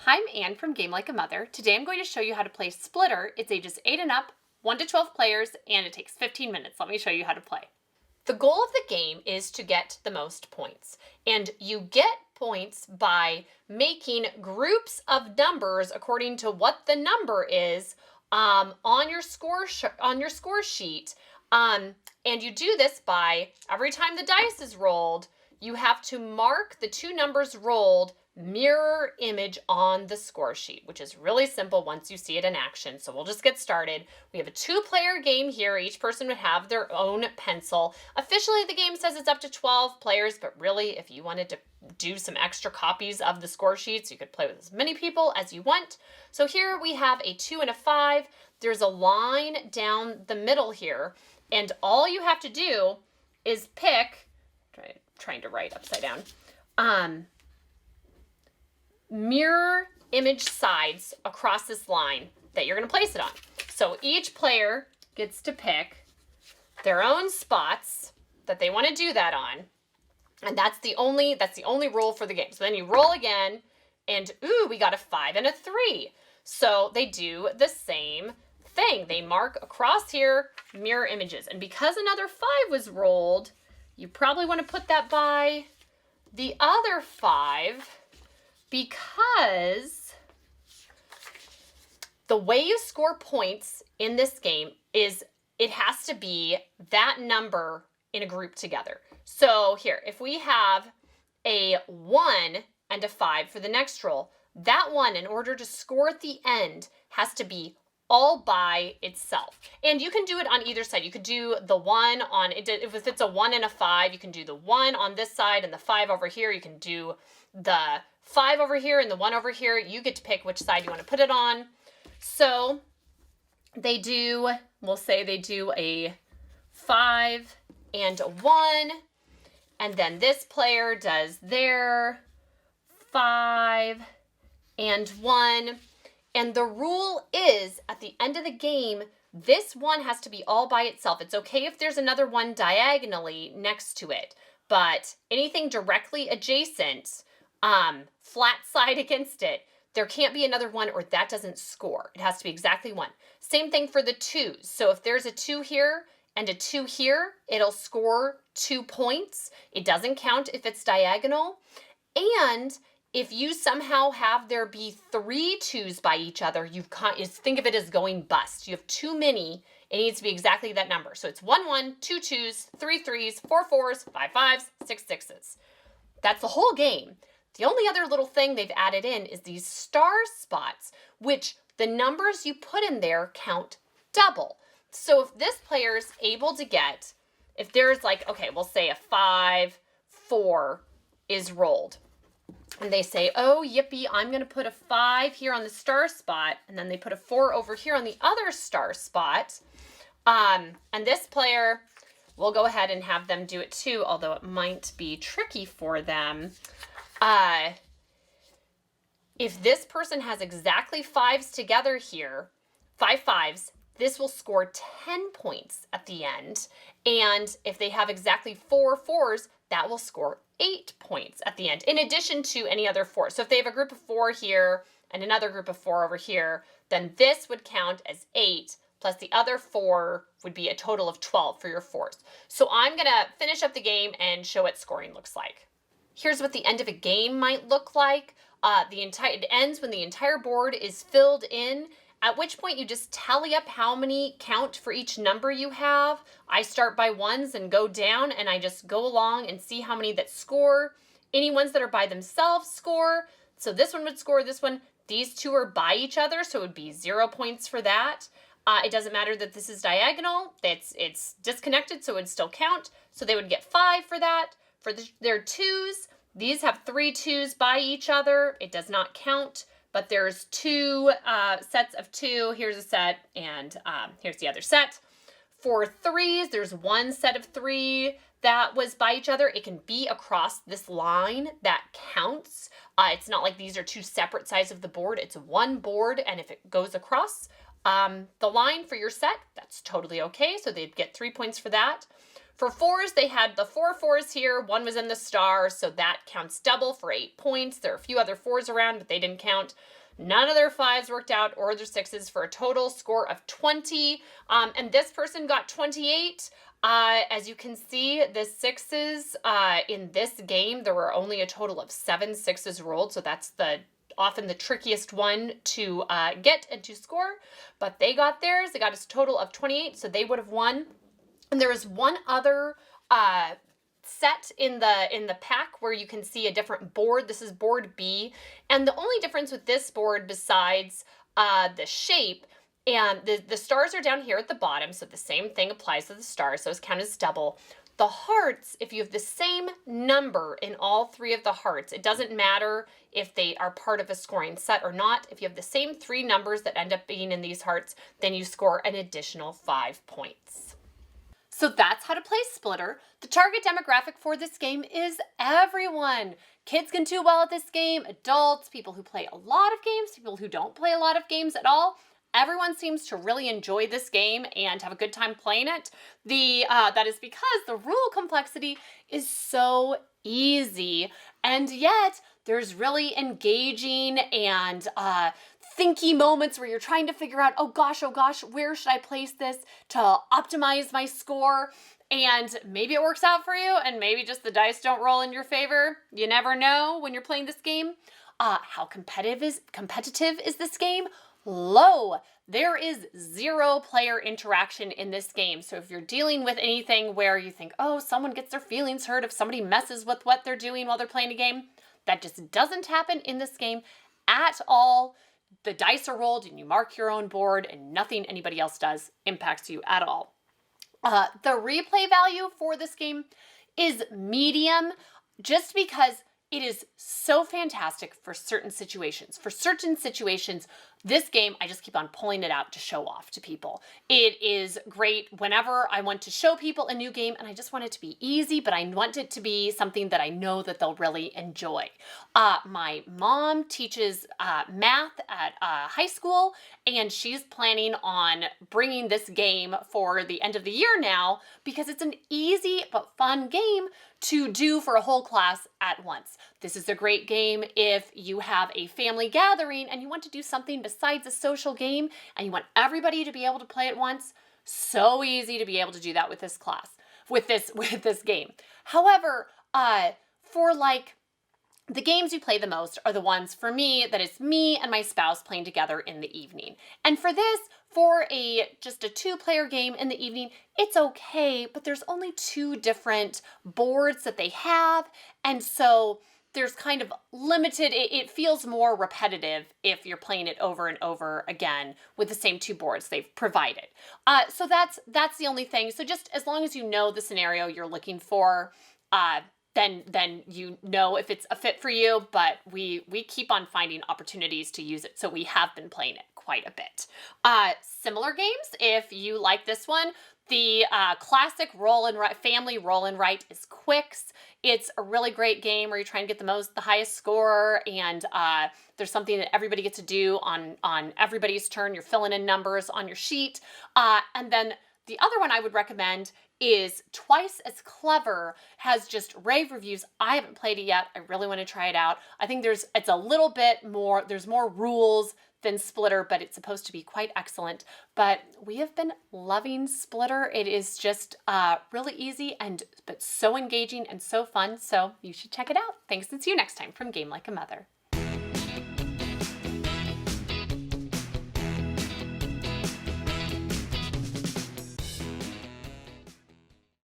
Hi, I'm Anne from Game Like a Mother. Today I'm going to show you how to play Splitter. It's ages 8 and up, 1 to 12 players, and it takes 15 minutes. Let me show you how to play. The goal of the game is to get the most points, and you get points by making groups of numbers according to what the number is on your score sheet. And you do this by every time the dice is rolled, you have to mark the two numbers rolled mirror image on the score sheet, which is really simple once you see it in action. So we'll just get started. We have a 2-player game here. Each person would have their own pencil. Officially, the game says it's up to 12 players, but really, if you wanted to do some extra copies of the score sheets, you could play with as many people as you want. So here we have a 2 and a 5. There's a line down the middle here, and all you have to do is pick, trying to write upside down, mirror image sides across this line that you're going to place it on. So each player gets to pick their own spots that they want to do that on. And that's the only rule for the game. So then you roll again, and ooh, we got a 5 and a 3. So they do the same thing. They mark across here mirror images. And because another 5 was rolled, you probably want to put that by the other 5, because the way you score points in this game is it has to be that number in a group together. So here, if we have a 1 and a 5 for the next roll, that one, in order to score at the end, has to be all by itself. And you can do it on either side. You could do the 1 on, if it's a 1 and a 5, you can do the 1 on this side and the 5 over here. You can do the 5 over here and the 1 over here. You get to pick which side you want to put it on. So they do, we'll say they do a 5 and a 1, and then this player does their 5 and 1. And the rule is, at the end of the game, this one has to be all by itself. It's okay if there's another one diagonally next to it, but anything directly adjacent, flat side against it, there can't be another one or that doesn't score. It has to be exactly 1. Same thing for the 2s. So if there's a 2 here and a 2 here, it'll score 2 points. It doesn't count if it's diagonal. And if you somehow have there be 3 2s by each other, think of it as going bust. You have too many. It needs to be exactly that number. So it's 1 1, 2 2s, 3 3s, 4 4s, 5 5s, 6 6s. That's the whole game. The only other little thing they've added in is these star spots, which the numbers you put in there count double. So if this player's able to get, if there's like, okay, we'll say a 5 4 is rolled, and they say, oh, yippee, I'm going to put a 5 here on the star spot, and then they put a 4 over here on the other star spot, and this player, we'll go ahead and have them do it too, although it might be tricky for them. If this person has exactly 5s together here, 5 5s, this will score 10 points at the end. And if they have exactly 4 4s, that will score 8 points at the end, in addition to any other 4. So if they have a group of 4 here and another group of 4 over here, then this would count as 8, plus the other 4 would be a total of 12 for your 4s. So I'm going to finish up the game and show what scoring looks like. Here's what the end of a game might look like. It ends when the entire board is filled in, at which point you just tally up how many count for each number you have. I start by 1s and go down, and I just go along and see how many that score. Any ones that are by themselves score. So this one would score this one. These 2 are by each other, so it would be 0 points for that. It doesn't matter that this is diagonal. It's disconnected, so it would still count. So they would get 5 for that. For their 2s, these have 3 2s by each other. It does not count, but there's 2 sets of 2. Here's a set, and here's the other set. For 3s, there's 1 set of 3 that was by each other. It can be across this line that counts. It's not like these are 2 separate sides of the board. It's one board, and if it goes across the line for your set, that's totally okay. So they'd get 3 points for that. For fours, they had the 4 4s here. One was in the star, so that counts double for 8 points. There are a few other 4s around, but they didn't count. None of their 5s worked out or their 6s for a total score of 20. And this person got 28. As you can see, the 6s in this game, there were only a total of 7 6s rolled, so that's often the trickiest one to get and to score. But they got theirs. They got a total of 28, so they would have won. And there is one other set in the pack where you can see a different board. This is board B, and the only difference with this board besides the shape, and the stars are down here at the bottom, so the same thing applies to the stars, so it's counted as double. The hearts, if you have the same number in all 3 of the hearts, it doesn't matter if they are part of a scoring set or not. If you have the same 3 numbers that end up being in these hearts, then you score an additional 5 points. So that's how to play Splitter. The target demographic for this game is everyone. Kids can do well at this game, adults, people who play a lot of games, people who don't play a lot of games at all. Everyone seems to really enjoy this game and have a good time playing it. That is because the rule complexity is so easy, and yet there's really engaging and thinky moments where you're trying to figure out, oh gosh, where should I place this to optimize my score? And maybe it works out for you, and maybe just the dice don't roll in your favor. You never know when you're playing this game. How competitive is this game? Low. There is 0 player interaction in this game. So if you're dealing with anything where you think, oh, someone gets their feelings hurt if somebody messes with what they're doing while they're playing a game, that just doesn't happen in this game at all. The dice are rolled and you mark your own board, and nothing anybody else does impacts you at all. The replay value for this game is medium, just because it is so fantastic for certain situations. For certain situations, this game, I just keep on pulling it out to show off to people. It is great whenever I want to show people a new game and I just want it to be easy, but I want it to be something that I know that they'll really enjoy. My mom teaches math at high school, and she's planning on bringing this game for the end of the year now because it's an easy but fun game to do for a whole class at once. This is a great game if you have a family gathering and you want to do something besides a social game and you want everybody to be able to play at once. So easy to be able to do that with this class, with this game. However, for like the games you play the most are the ones for me that is me and my spouse playing together in the evening. And for this, for just a 2-player game in the evening, it's okay, but there's only 2 different boards that they have, and so there's kind of limited, it feels more repetitive if you're playing it over and over again with the same 2 boards they've provided. So that's the only thing. So just as long as you know the scenario you're looking for, then you know if it's a fit for you, but we keep on finding opportunities to use it, so we have been playing it quite a bit. Similar games, if you like this one, the classic family roll and write is Qwixx. It's a really great game where you're trying to get the highest score, and there's something that everybody gets to do on everybody's turn. You're filling in numbers on your sheet. And then the other one I would recommend is Twice as Clever. Has just rave reviews. I haven't played it yet. I really want to try it out. I think it's a little bit more, there's more rules than Splitter, but it's supposed to be quite excellent. But we have been loving Splitter. It is just really easy but so engaging and so fun. So you should check it out. Thanks, and see you next time from Game Like a Mother.